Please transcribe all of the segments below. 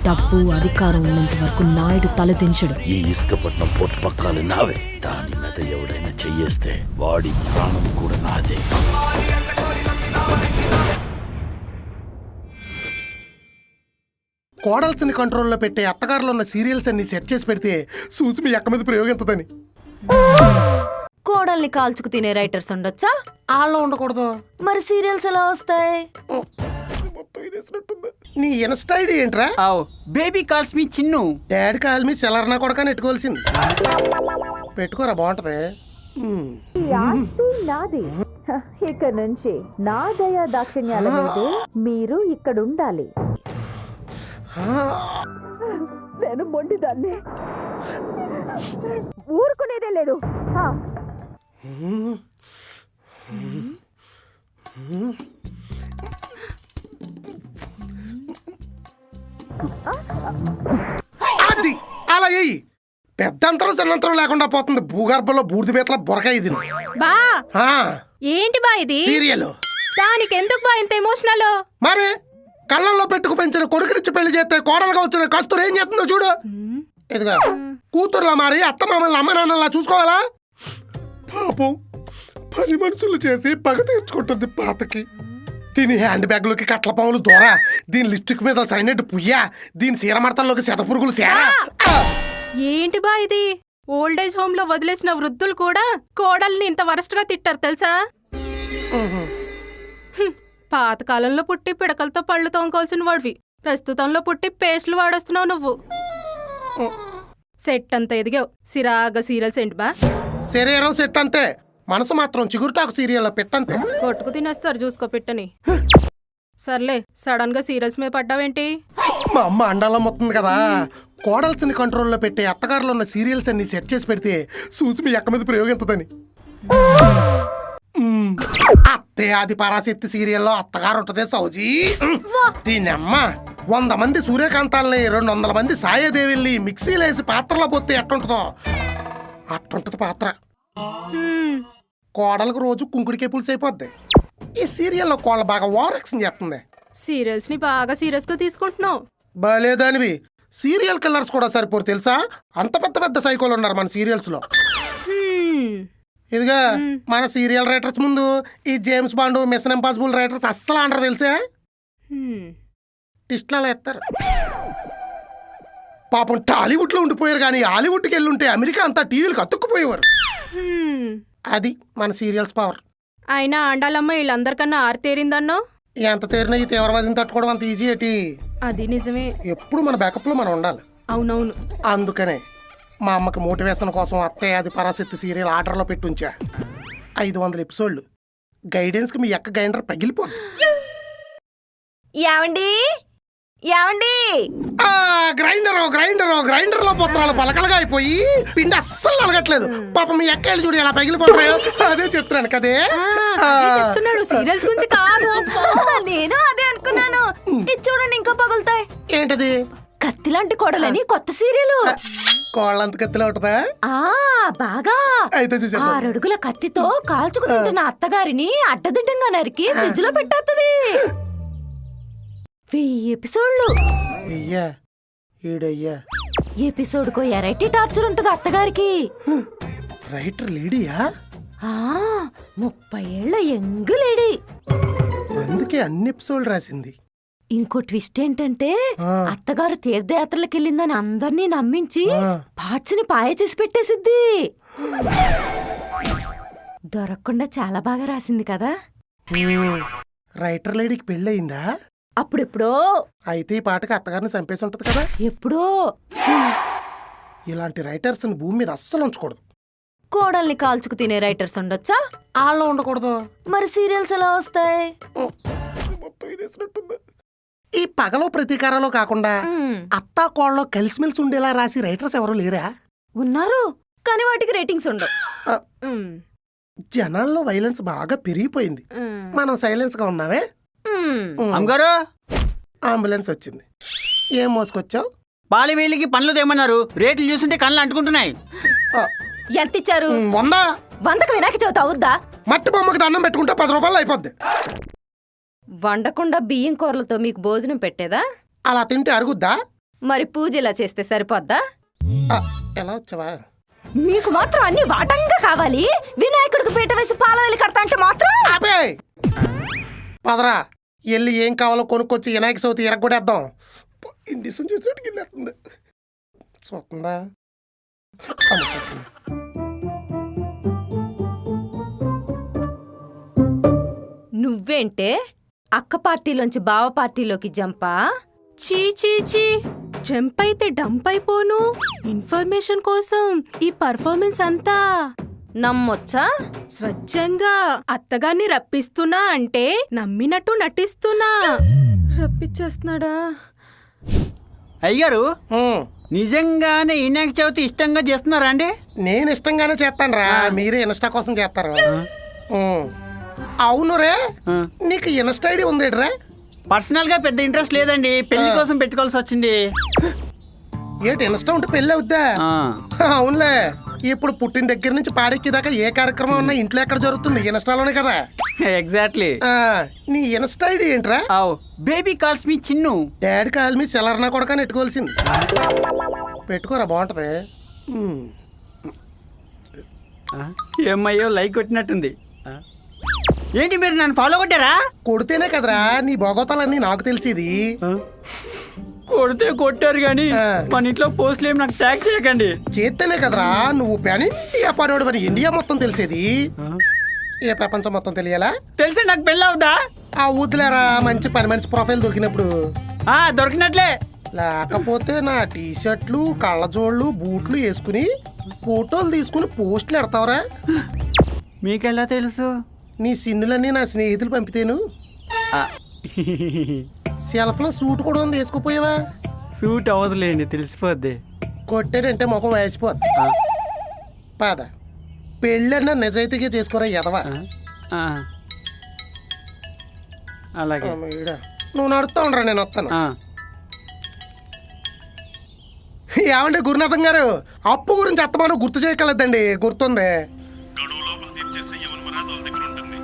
డబ్బు అధికారం ఉన్నంత వరకు నాయుడు తలదించడు. ఈ ఇసుకపట్నం పోర్టు పక్కాలు నావే. దాని మీద ఎవడైనా చెయ్యేస్తే వాడి ప్రాణం కూడా నాదే. కోడల్స్ని కంట్రోల్లో పెట్టే అత్తగారులో ఉన్న సీరియల్స్ అన్ని సెట్ చేసి పెడితే చూసి మీ అక్క మీద ప్రయోగించదని. కోడల్ని కాల్చుకు తినే రైటర్స్ ఉండొచ్చా? ఆళ్ళ ఉండకూడదు. మరి సీరియల్స్ ఎలా వస్తాయి? నీ ఇన్స్టా ఐడి ఏంట్రా? బేబీ కాల్స్ మీ చిన్ను. డాడీ కాల్ మీ సెలర్నా కొడక నెట్టుకోవాల్సింది. పెట్టుకోరా బాగుంటది. నాది ఇక నుంచి నా దయా దాక్షిణ్యాల మీదే మీరు ఇక్కడ ఉండాలి. నేను మొండిదాన్ని, ఊరుకునేదే లేదు. అది అలా అయ్యి పెద్దంతరం చిన్నంతరం లేకుండా పోతుంది. భూగర్భంలో బూడిద బీతల బొరకాయ ఇది. బా ఏంటి బా ఇది? సీరియల్. దానికి ఎందుకు బా ఇంత ఎమోషనల్? మరి కళ్ళల్లో పెట్టుకు పెంచిన కొడుకునిచ్చి పెళ్లి చేస్తే కోడలుగా వచ్చిన కస్తూరు ఏం చేస్తుందో చూడు. ఇదిగా కూతురులా మారి అత్త మామల్ని అమ్మ నాన్నలా చూసుకోవాలా? పాపం పని మనుషులు చేసి పగ తీర్చుకుంటుంది పాతకి. దీని హ్యాండ్ బ్యాగ్లోకి కట్ల పాములు దూర, దీని లిప్స్టిక్ మీద సైనెట్ పుయ్య, దీని సీరమడతల్లోకి శతపురుగులు సేరా. ఏంటి బా ఇది? ఓల్డ్ ఏజ్ హోమ్ లో వదిలేసిన వృద్ధులు కూడా కోడల్ని ఇంత వరస్ట్ గా తిట్టారు తెలుసా? పాతకాలంలో పుట్టి పిడకలతో పళ్ళు తోముకోవాల్సిన వాడివి ప్రస్తుతంలో పుట్టి పేస్ట్లు వాడొస్తున్నావు నువ్వు. సెట్ అంతా ఎదిగావు. సిరాగా సీరియల్స్ ఏంటి బా? శరీరం సెట్ అంతే, మనసు మాత్రం చిగురుటాకు సీరియల్లో పెట్టంతే. కొట్టుకు తినేస్తారు చూసుకో పెట్టని. సర్లే, సడన్ గా సీరియల్స్ మీద పడ్డావేంటి? మా అమ్మ అండాలో మొత్తుంది కదా. కోడల్స్ని కంట్రోల్లో పెట్టే అత్తగారులో ఉన్న సీరియల్స్ అన్ని సెట్ చేసి పెడితే చూసి మీ అక్క మీద ప్రయోగించదని. అత్తే ఆది పరాశక్తి సీరియల్లో అత్తగారు ఉంటదే సౌజీ. దీనమ్మ 100 మంది సూర్యకాంతాలని 200 మంది సాయదేవిల్ని మిక్సీలేసి పాత్రలో పోతే ఎట్టుంటుందో అట్టుంటది పాత్ర. కోడలకు రోజు కుంకుడికే పులుసు అయిపోద్ది. ఈ సీరియల్లో కోళ్ళ బాగా ఓవర్ యాక్షన్ చేస్తుంది. సీరియల్స్ ని బాగా సీరియస్ గా తీసుకుంటున్నావు. బాలేదానివి. సీరియల్ కిల్లర్స్ కూడా సరిపోరు తెలుసా? అంత పెద్ద పెద్ద సైకోలు ఉన్నారు మన సీరియల్స్ లో. ఇదిగా మన సీరియల్ రైటర్స్ ముందు ఈ James Bond, mission impossible writers అస్సలు అంటారు తెలుసా? టిస్ట్లలో ఎత్తారు. పాపం టాలీవుడ్ లో ఉండిపోయారు కానీ హాలీవుడ్కి వెళ్ళుంటే అమెరికా అంతా టీవీలకు అతుక్కుపోయేవారు. అది మన సీరియల్స్ పవర్. అయినా ఆండాలమ్మ వీళ్ళందరికన్నా ఆరితేరిందన్నో. ఎంత తేరినా ఈ తీవ్రవాదిని తట్టుకోవడం అంత ఈజీ ఏంటి? అది నిజమే. ఎప్పుడు మన బ్యాకప్ లో మనం ఉండాలి. అవునవును. అందుకనే మా అమ్మకి మోటివేషన్ కోసం అత్తయ్య ఆది పరాశక్తి సీరియల్ ఆర్డర్లో పెట్టుంచా. 500 ఎపిసోడ్లు. గైడెన్స్కి మీ అక్క గైండర్ పగిలిపోద్ది. ఏవండి ఏవండి గ్రైండర్లో పొత్రాలు పలకలుగా అయిపోయి పిండి అస్సలు అలగట్లేదు. పాపం మీ అక్క చూడు ఎలా పగిలిపోతాయో. అదే చెప్తున్నాను కదే. చెప్తున్నాడు సీరియల్స్ గురించి కాదు. నేను అదే అనుకున్నాను. ఇది చూడండి ఇంకా పగులుతాయి. ఏంటది? కత్తి లాంటి కోడలని కొత్త సీరియల్. కోళ్ళంత కత్తిలో ఉంటదా? బాగా. అయితే చూసా. 6 అడుగుల కత్తితో కాల్చుకు తింటున్న అత్తగారిని అడ్డదిడ్డంగా నరికి ఫ్రిడ్జ్ లో పెట్టేస్తుంది. 1000 ఎపిసోడ్లు. అయ్యా ఏడయ్యా. ఎపిసోడ్కో ఎరైటీ టార్చర్ ఉంటది అత్తగారికి. రైటర్ లేడీయా? 30 ఏళ్ల యంగ్ లేడీ. అందుకే అన్ని ఎపిసోడ్లు రాసింది. ఇంకో ట్విస్ట్ ఏంటంటే అత్తగారు తీర్థయాత్రలకు వెళ్ళిందని అందరినీ నమ్మించి పార్ట్స్ ని పాయ చేసి పెట్టేసిద్ది. దొరకకుండా చాలా బాగా రాసింది కదా. రైటర్ లేడీకి పెళ్ళయిందా? అప్పుడెప్పుడో. అయితే ఈ పాటకి అత్తగారిని చంపేసి ఉంటది కదా. ఎప్పుడో. ఇలాంటి రైటర్స్ భూమి మీద అస్సలు ఉంచకూడదు. కోడల్ని కాల్చుకు తినే రైటర్స్ ఉండొచ్చా? ఆళ్ళలో ఉండకూడదు. మరి సీరియల్స్ ఎలా వస్తాయి? ఈ పగలో ప్రతీకారాలు కాకుండా అత్తా కోళ్ళలో కలిసిమెలిసి ఉండేలా రాసి రైటర్స్ ఎవరు లేరా? ఉన్నారు, కానీ వాటికి రేటింగ్స్ ఉండవు. జనాల్లో వైలెన్స్ బాగా పెరిగిపోయింది. మనం సైలెన్స్ గా ఉన్నామే. అమ్మగారు, అంబులెన్స్ వచ్చింది. ఏం మోసుకొచ్చావు? పాలివేలికి పనులు తెమ్మన్నారు. రేట్లు చూస్తుంటే కళ్ళు అంటుకుంటున్నాయి. ఎంత ఇచ్చారు? 100. 100కి వినాయక చవితి అవుద్దా? మట్టి బొమ్మకి దండం పెట్టుకుంటే 10 రూపాయలు అయిపోద్ది. వండకుండా బియ్యం కూరలతో మీకు భోజనం పెట్టేదా? అలా తింటే అరుగుద్దా? మరి పూజ ఇలా చేస్తే సరిపోద్దా? ఆ, ఎలా వచ్చావా? మీకు మాత్రం అన్ని వాటంగా కావాలి. వినాయకుడికి పీట వేసి పాలవేలి కడతా అంటే మాత్రం ఆపే పదరా, వెళ్ళి ఏం కావాలో కొనుక్కొచ్చి వినాయక చవితి ఎరగొడేద్దాం. ఇండిషన్ చేసినట్టు గిల్లేస్తుంది. చూస్తుందా? అమ్మ చూస్తుంది. నువ్వేంటే అక్క పార్టీలోంచి బావ పార్టీలోకి జంపా? చీ చీ చీ, జంప్ అయితే డంప్ అయిపోను. ఇన్ఫర్మేషన్ కోసం ఈ పర్ఫార్మెన్స్ అంతా నమ్మొచ్చా? స్వచ్ఛంగా అత్తగారిని రప్పిస్తున్నా అంటే నమ్మినట్టు నటిస్తున్నా. రప్పించేస్తున్నాడా? అయ్యారు హ్మ్, నిజంగానే వినాయక చవితి ఇష్టంగా చేస్తున్నారా అండి? నేను ఇష్టంగానే చేస్తాను రా, మీరే ఇన్స్టా కోసం చేస్తారు. హ్మ్. అవును రే, ఆ. నీకు ఇన్స్టా ఐడి ఉందేట్రా? పర్సనల్ గా పెద్ద ఇంట్రెస్ట్ లేదండి, పెళ్లి కోసం పెట్టుకోవాల్సి వచ్చింది. ఏంటి ఇన్స్టా ఉంటే పెళ్ళి అవుద్దా? ఆ. అవునులే, ఇప్పుడు పుట్టిన దగ్గర నుంచి పాడెక్కేదాకా ఏ కార్యక్రమం ఉన్నా ఇంట్లో ఎక్కడ జరుగుతుంది? ఇన్స్టాలోనే కదా. ఎగ్జాక్ట్లీ. ఆ, నీ ఇన్స్టా ఐడి ఏంట్రా? బేబీ కాల్స్ మీ చిన్ను. డాడీ కాల్ మీ సెలర్నా కొడక నెట్టుకోవాల్సింది. పెట్టుకోరా, బాగుంటది. హ్మ్. ఏమయ్యో లైక్ కొట్టినట్టుంది. ఏంటి మీరు నన్ను ఫాలో కొట్టారా? కొడితేనే కదరా నీ భోగోతాలన్నీ నాకు తెలిసేది. కొడితే కొట్టారు కానీ ఆ. మన ఇంట్లో పోస్టులు ఏమి నాకు ట్యాగ్ చేయకండి. చేస్తేనే కదరా నువ్వు ప్యాన్ ఇండియా పనివాడు మరి ఇండియా మొత్తం తెలిసేది. ఏ ప్రపంచం మొత్తం తెలియాలా? తెలిసి నాకు పెళ్ళి అవుదా? ఆ వద్దులేరా, మంచి పని మనిషి ప్రొఫైల్ దొరికినప్పుడు. దొరికినట్లే. లేకపోతే నా టీషర్ట్లు కళ్ళజోళ్ళు బూట్లు వేసుకుని ఫోటోలు తీసుకుని పోస్టులు ఎడతావరా? మీకెలా తెలుసు? నీ సిన్నులన్నీ నా స్నేహితులు పంపితేను. సెల్ఫ్లో సూట్ కూడా ఉంది, వేసుకోపోయావా? సూట్ అవసరండి, తెలిసిపోద్ది. కొట్టాడంటే ముఖం వేసిపోద్ది. పాద పెళ్ళన్నా నిజాయితీగా చేసుకోరా ఎదవా. ఆ. అలాగే. నువ్వు నడుస్తా ఉండరా, నేను వస్తాను. ఆ. ఏమండి గురునాథం గారు, అప్పు గురించి అత్తమాను గుర్తు చేయగలదండి. గుర్తుంది. గడువు లోపల తీర్చేసే ఎవరి మర్యాద వాళ్ళ దగ్గర ఉంటుంది.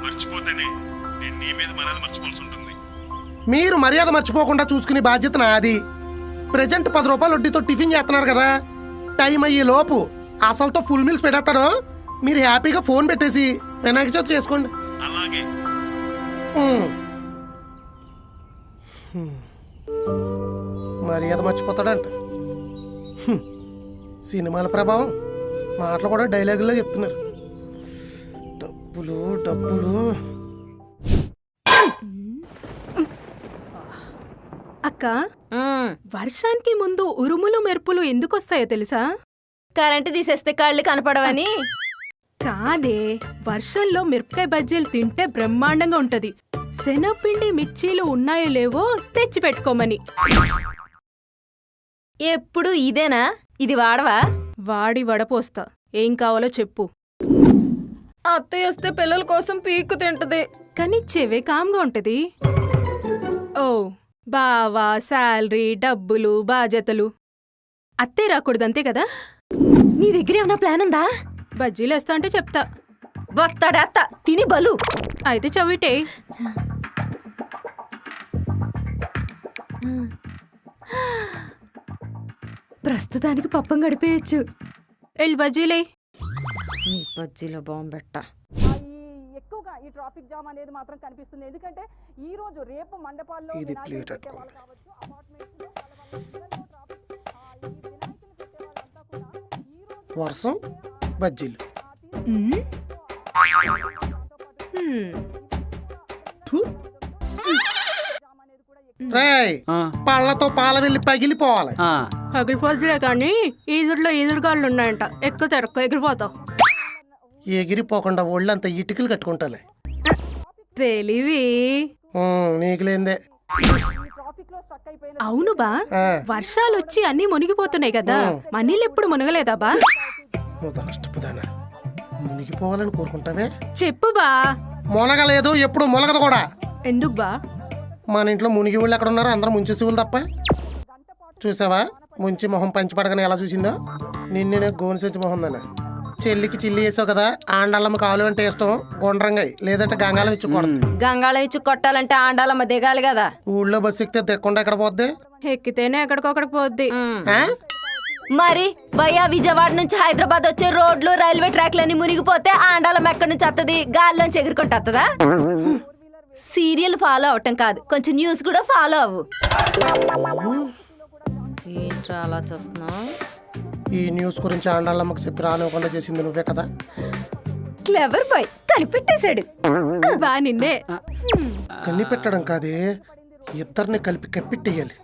మర్చిపోతేనే నేను నీ మీద మర్యాద మర్చిపోవాల్సి ఉంటుంది. మీరు మర్యాద మర్చిపోకుండా చూసుకునే బాధ్యత నాది. ప్రెజెంట్ 10 రూపాయలు వడ్డీతో టిఫిన్ చేస్తున్నారు కదా, టైం అయ్యే లోపు అసలుతో ఫుల్ మీల్స్ పెడతాను. మీరు హ్యాపీగా ఫోన్ పెట్టేసి వినాయక చవితి చేసుకోండి. అలాగే ఉమ్. మర్యాద మర్చిపోతాడంట. సినిమాల ప్రభావం, మాటలు కూడా డైలాగుల్లో చెప్తున్నారు. డబ్బులు డబ్బులు. అక్క, మ్మ్. వర్షానికి ముందు ఉరుములు మెరుపులు ఎందుకు వస్తాయో తెలుసా? కరెంటు తీసేస్తే కళ్ళు కనపడవని. కాదే, వర్షంలో మిరపకాయ బజ్జీలు తింటే బ్రహ్మాండంగా ఉంటది. శనగపిండి మిర్చీలు ఉన్నాయో లేవో తెచ్చి పెట్టుకోమని. ఎప్పుడు ఇదేనా? ఇది వాడవా? వాడి వడపోస్తా. ఏం కావాలో చెప్పు. అత్తయ్య వస్తే పిల్లల కోసం పీక్కు తింటది. కానీ చెవే కామ్గా ఉంటది. ఓ, బావా, శాలరీ, డబ్బులు, బాధ్యతలు. అత్తే రాకూడదంతే కదా. నీ దగ్గర ఏమన్నా ప్లాన్ ఉందా? బజ్జీలు వేస్తా అంటే చెప్తా. వస్తాడేత్త తిని బలు. అయితే చవిటే. ప్రస్తుతానికి పప్పం గడిపేయచ్చు. ఎల్ బజ్జీలే. నీ బజ్జీలో బాంబెట్ట. ఎక్కువగా ఈ ట్రాఫిక్ జామ్ అనేది మాత్రం కనిపిస్తుంది. ఎందుకంటే ఈ రోజు రేపు మండపాల్లో ఇది ప్లేట్ అట్టుకోండి. వర్షం బజ్జీలు. థు. రేయ్, పళ్ళతో పాల వెళ్ళి పగిలిపోవాలి. పగిలిపోతులే కానీ ఈదురులో ఈదురుగాళ్ళు ఉన్నాయంట. ఎక్కువ తెరక్క ఎగిరిపోతావు. ఎగిరిపోకుండా ఒళ్ళంతా ఇటుకలు కట్టుకుంటాలే. తెలివి. నీకు లేందే. అవును బా, వర్షాలు వచ్చి అన్ని మునిగిపోతున్నాయి కదా, మనీళ్ళు ఎప్పుడు మునగలేదా బా? నష్టపోదానా, మునిగిపోవాలని కోరుకుంటావే. చెప్పు బా. మునగలేదు, ఎప్పుడు మునగదు కూడా. ఎందుకు బా? మన ఇంట్లో మునిగి వాళ్ళు ఎక్కడ ఉన్నారు? అందరూ ముంచేసి వాళ్ళు తప్ప. చూసావా ముంచి మొహం పంచిపడగానే ఎలా చూసిందో? నిన్నే గోని సంచి మొహం దాన్ని. చెల్లికి చిల్లి వేసావు కదా, ఆండాలమ్మ కావాలి అంటే ఇష్టం గుండ్రంగాయి, లేదంటే గంగాళం ఇచ్చి కొడతాం. గంగాళం ఇచ్చి కొట్టాలంటే ఆండాలమ్మ దిగాలి కదా. ఊళ్ళో బస్సు ఎక్కితే దిక్కుండా ఎక్కడ పోద్ది? ఎక్కితేనే ఎక్కడికొక్కడికి పోద్ది. ఆ? మరి భయ్యా విజయవాడ నుంచి హైదరాబాద్ వచ్చే రోడ్లు రైల్వే ట్రాక్లన్నీ మునిగిపోతే ఆండాలం ఎక్కడి నుంచి వస్తుంది? గాల్లోంచి ఎగురుకుంటూ వస్తుందా? సీరియల్ ఫాలో అవటం కాదు, కొంచెం న్యూస్ కూడా ఫాలో అవ్వు. ఏంట్రా అలా చూస్తున్నావు? ఈ న్యూస్ గురించి ఆండాళ్ళమ్మకి చెప్పి రానివ్వకుండా చేసింది నువ్వే కదా. క్లెవర్ బాయ్ కనిపెట్టేశాడు. బా నిన్నే కన్ని పెట్టడం కాదే, ఇద్దరిని కలిపి కప్పిట్టేయాలి.